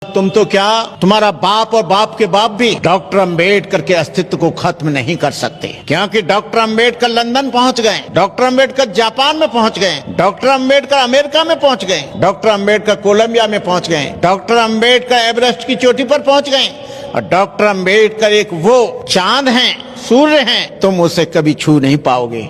तुम तो क्या, तुम्हारा बाप और बाप के बाप भी डॉक्टर अंबेडकर के अस्तित्व को खत्म नहीं कर सकते, क्योंकि डॉक्टर अंबेडकर लंदन पहुंच गए, डॉक्टर अंबेडकर जापान में पहुंच गए, डॉक्टर अंबेडकर अमेरिका में पहुंच गए, डॉक्टर अंबेडकर कोलंबिया में पहुंच गए, डॉक्टर अंबेडकर एवरेस्ट की चोटी पर पहुंच गए, और डॉक्टर अंबेडकर एक वो चांद हैं, सूर्य हैं, तुम उसे कभी छू नहीं पाओगे।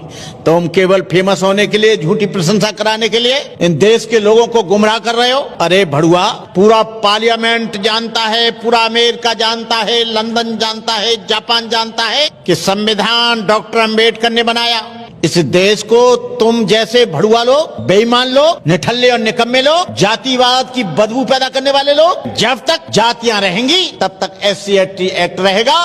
तुम केवल फेमस होने के लिए, झूठी प्रशंसा कराने के लिए इन देश के लोगों को गुमराह कर रहे हो। अरे भड़ुआ, पूरा पार्लियामेंट जानता है, पूरा अमेरिका जानता है, लंदन जानता है, जापान जानता है कि संविधान डॉक्टर अंबेडकर ने बनाया। इस देश को तुम जैसे भड़ुआ लोग, बेईमान लोग, निठल्ले और निकम्मे लोग, जातिवाद की बदबू पैदा करने वाले लोग, जब तक जातियां रहेंगी तब तक SC/ST एक्ट रहेगा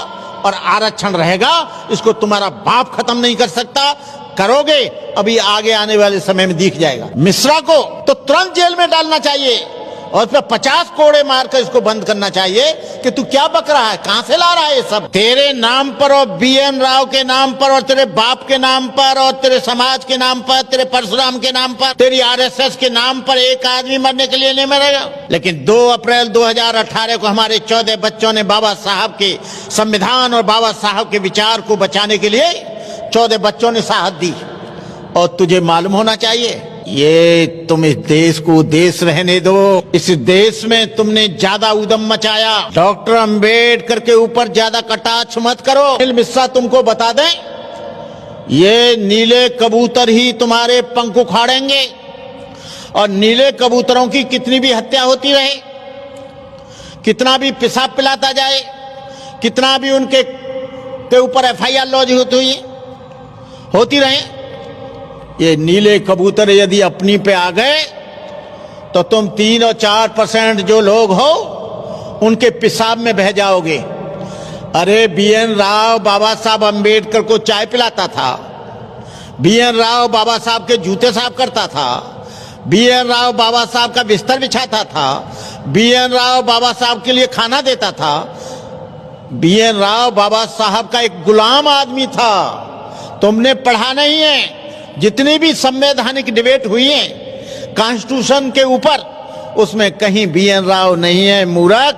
और आरक्षण रहेगा। इसको तुम्हारा बाप खत्म नहीं कर सकता। करोगे, अभी आगे आने वाले समय में दिख जाएगा। मिश्रा को तो तुरंत जेल में डालना चाहिए और फिर 50 कोड़े मारकर इसको बंद करना चाहिए कि तू क्या बक रहा है, कहां से ला रहा है ये सब। तेरे नाम पर और BN राव के नाम पर और तेरे बाप के नाम पर और तेरे समाज के नाम पर, तेरे परशुराम के नाम पर, तेरी RSS के नाम पर एक आदमी मरने के लिए नहीं मरेगा। लेकिन 2 अप्रैल 2018 को हमारे 14 बच्चों ने बाबा साहब के संविधान और बाबा साहब के विचार को बचाने के लिए 14 बच्चों ने शहादत दी। और तुझे मालूम होना चाहिए, ये तुम इस देश को देश रहने दो। इस देश में तुमने ज्यादा उदम मचाया। डॉक्टर अंबेडकर के ऊपर ज्यादा कटाक्ष मत करो। अनिल मिश्रा तुमको बता दें, ये नीले कबूतर ही तुम्हारे पंख उखाड़ेंगे। और नीले कबूतरों की कितनी भी हत्या होती रहे, कितना भी पेशाब पिलाता जाए, कितना भी उनके ऊपर FIR लॉन्च होती रहे, ये नीले कबूतर यदि अपनी पे आ गए तो तुम 3 और 4% जो लोग हो उनके पेशाब में बह जाओगे। अरे BN राव बाबा साहब अंबेडकर को चाय पिलाता था, BN राव बाबा साहब के जूते साफ करता था, BN राव बाबा साहब का बिस्तर बिछाता था, BN राव बाबा साहब के लिए खाना देता था, BN राव बाबा साहब का एक गुलाम आदमी था। तुमने पढ़ा नहीं है। जितनी भी संवैधानिक डिबेट हुई है कॉन्स्टिट्यूशन के ऊपर, उसमें कहीं BN राव नहीं है। मूर्ख,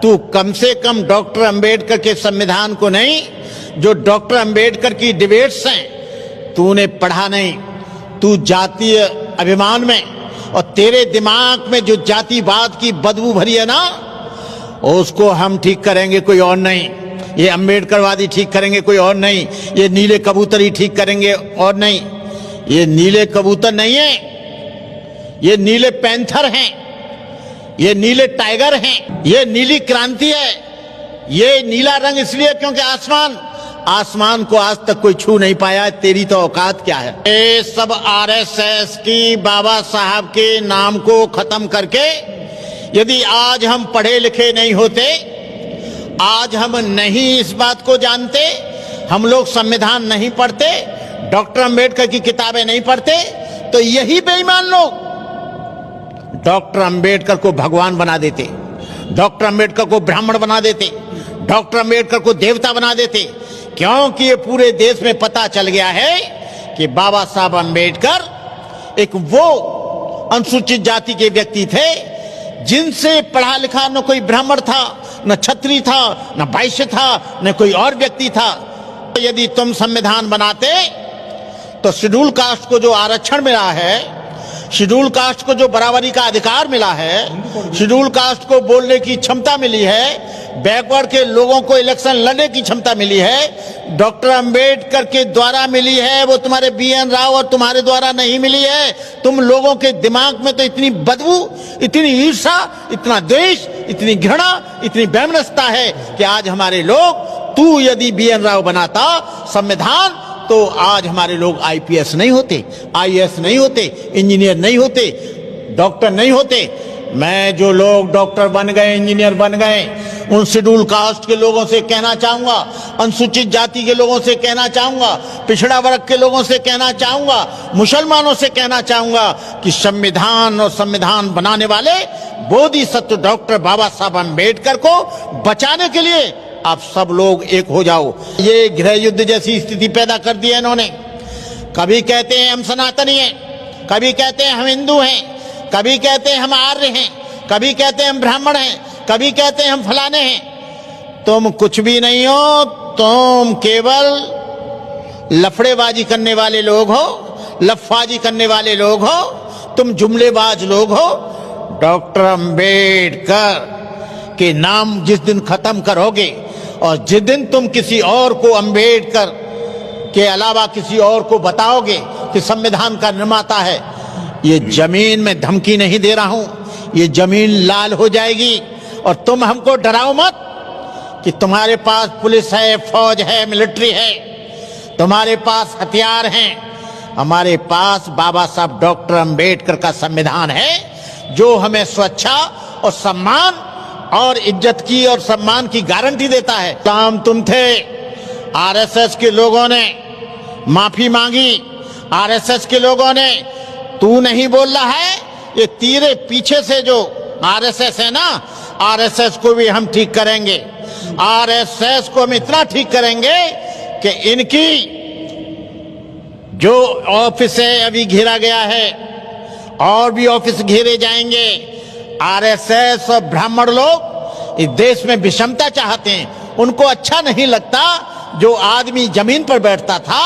तू कम से कम डॉक्टर अंबेडकर के संविधान को नहीं, जो डॉक्टर अंबेडकर की डिबेट्स हैं तूने पढ़ा नहीं। तू जातीय अभिमान में और तेरे दिमाग में जो जातिवाद की बदबू भरी है ना, उसको हम ठीक करेंगे, कोई और नहीं। ये अंबेडकरवादी ठीक करेंगे, कोई और नहीं। ये नीले कबूतर ही ठीक करेंगे, और नहीं। ये नीले कबूतर नहीं है, ये नीले पैंथर हैं, ये नीले टाइगर हैं, ये नीली क्रांति है। ये नीला रंग इसलिए क्योंकि आसमान को आज तक कोई छू नहीं पाया। तेरी तो औकात क्या है। ये सब RSS की बाबा साहब के नाम को खत्म करके, यदि आज हम पढ़े लिखे नहीं होते, आज हम नहीं इस बात को जानते, हम लोग संविधान नहीं पढ़ते, डॉक्टर अंबेडकर की किताबें नहीं पढ़ते, तो यही बेईमान लोग डॉक्टर अंबेडकर को भगवान बना देते, डॉक्टर अंबेडकर को ब्राह्मण बना देते, डॉक्टर अंबेडकर को देवता बना देते। क्योंकि ये पूरे देश में पता चल गया है कि बाबा साहब अंबेडकर एक वो अनुसूचित जाति के व्यक्ति थे जिनसे पढ़ा लिखा न कोई ब्राह्मण था, न क्षत्रिय था, न वैश्य था, न कोई और व्यक्ति था। यदि तुम संविधान बनाते तो शेड्यूल कास्ट को जो आरक्षण मिला है, शेड्यूल कास्ट को जो बराबरी का अधिकार मिला है, शेड्यूल कास्ट को बोलने की क्षमता मिली है, बैकवर्ड के लोगों को इलेक्शन लड़ने की क्षमता मिली है, डॉक्टर अंबेडकर के द्वारा मिली है। वो तुम्हारे BN राव और तुम्हारे द्वारा नहीं मिली है। तुम लोगों के दिमाग में तो इतनी बदबू, इतनी ईर्ष्या, इतना द्वेष, इतनी घृणा, इतनी वैमनस्यता है कि आज हमारे लोग, तू यदि BN राव बनाता संविधान, तो आज हमारे लोग IPS नहीं होते, IAS नहीं होते, इंजीनियर नहीं होते, डॉक्टर नहीं होते। मैं जो लोग डॉक्टर बन गए, इंजीनियर बन गए, उन शेड्यूल कास्ट के लोगों से कहना चाहूंगा, अनुसूचित जाति के लोगों से कहना चाहूंगा, पिछड़ा वर्ग के लोगों से कहना चाहूंगा, मुसलमानों से कहना चाहूंगा कि संविधान और संविधान बनाने वाले बोधिसत्व डॉक्टर बाबा साहब अंबेडकर को बचाने के लिए आप सब लोग एक हो जाओ। ये गृह युद्ध जैसी स्थिति पैदा कर दी है इन्होंने। कभी कहते हैं हम सनातनी हैं, कभी कहते हैं हम हिंदू हैं, कभी कहते हैं हम आर्य हैं, कभी कहते हैं हम ब्राह्मण हैं, कभी कहते हैं हम फलाने हैं। तुम कुछ भी नहीं हो, तुम केवल लफड़ेबाजी करने वाले लोग हो, लफाजी करने वाले लोग हो, तुम जुमलेबाज लोग हो। डॉक्टर अंबेडकर के नाम जिस दिन खत्म करोगे और जिस दिन तुम किसी और को अंबेडकर के अलावा किसी और को बताओगे कि संविधान का निर्माता है, ये जमीन में धमकी नहीं दे रहा हूं, ये जमीन लाल हो जाएगी। और तुम हमको डराओ मत कि तुम्हारे पास पुलिस है, फौज है, मिलिट्री है, तुम्हारे पास हथियार हैं। हमारे पास बाबा साहब डॉक्टर अंबेडकर का संविधान है जो हमें स्वेच्छा और सम्मान और इज्जत की और सम्मान की गारंटी देता है। काम तुम थे, आरएसएस के लोगों ने माफी मांगी, आरएसएस के लोगों ने, तू नहीं बोल रहा है, ये तेरे पीछे से जो आरएसएस है ना, आरएसएस को भी हम ठीक करेंगे। आरएसएस को हम इतना ठीक करेंगे कि इनकी जो ऑफिस है अभी घेरा गया है और भी ऑफिस घेरे जाएंगे। आरएसएस और ब्राह्मण लोग इस देश में विषमता चाहते हैं। उनको अच्छा नहीं लगता जो आदमी जमीन पर बैठता था,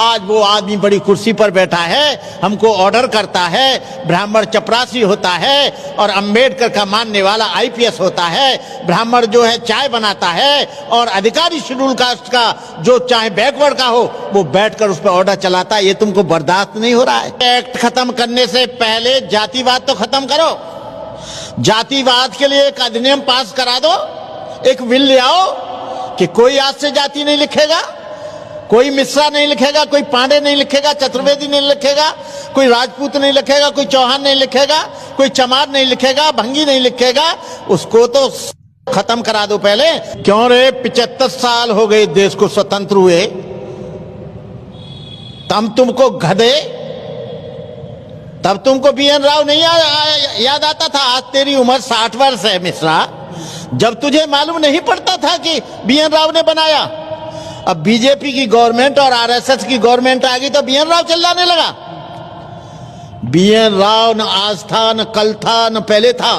आज वो आदमी बड़ी कुर्सी पर बैठा है, हमको ऑर्डर करता है। ब्राह्मण चपरासी होता है और अंबेडकर का मानने वाला आईपीएस होता है। ब्राह्मण जो है चाय बनाता है और अधिकारी शेड्यूल कास्ट का जो चाहे बैकवर्ड का हो वो बैठकर उस पर ऑर्डर चलाता है। ये तुमको बर्दाश्त नहीं हो रहा है। एक्ट खत्म करने से पहले जातिवाद तो खत्म करो। जातिवाद के लिए एक अधिनियम पास करा दो, एक बिल ले आओ कि कोई आज से जाति नहीं लिखेगा, कोई मिश्रा नहीं लिखेगा, कोई पांडे नहीं लिखेगा, चतुर्वेदी नहीं लिखेगा, कोई राजपूत नहीं लिखेगा, कोई चौहान नहीं लिखेगा, कोई चमार नहीं लिखेगा, भंगी नहीं लिखेगा। उसको तो खत्म करा दो पहले। क्यों रे, 75 साल हो गए देश को स्वतंत्र हुए, तब तुमको गधे, तब तुमको बीएन राव नहीं याद आता था। आज तेरी उम्र 60 वर्ष है मिश्रा, जब तुझे मालूम नहीं पड़ता था कि बीएन राव ने बनाया। अब बीजेपी की गवर्नमेंट और आरएसएस की गवर्नमेंट आ गई तो बीएन राव चिल्लाने लगा। बीएन राव न आज था, न कल था, न पहले था।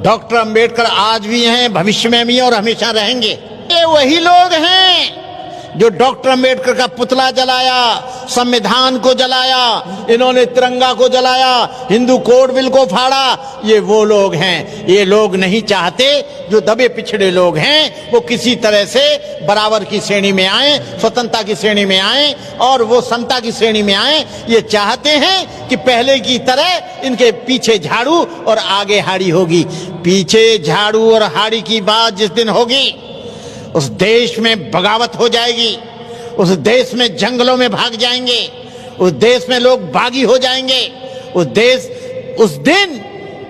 डॉक्टर अंबेडकर आज भी हैं, भविष्य में भी और हमेशा रहेंगे। ये वही लोग हैं जो डॉक्टर अंबेडकर का पुतला जलाया, संविधान को जलाया, इन्होंने तिरंगा को जलाया, हिंदू कोड बिल को फाड़ा। ये वो लोग हैं। ये लोग नहीं चाहते जो दबे पिछड़े लोग हैं वो किसी तरह से बराबर की श्रेणी में आए, स्वतंत्रता की श्रेणी में आए और वो समता की श्रेणी में आए। ये चाहते हैं कि पहले की तरह इनके पीछे झाड़ू और आगे हाड़ी होगी। पीछे झाड़ू और हाड़ी की बात जिस दिन होगी उस देश में बगावत हो जाएगी, उस देश में जंगलों में भाग जाएंगे, उस देश में लोग बागी हो जाएंगे। उस दिन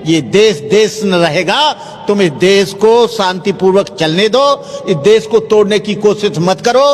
ये देश न रहेगा। तुम इस देश को शांतिपूर्वक चलने दो, इस देश को तोड़ने की कोशिश मत करो।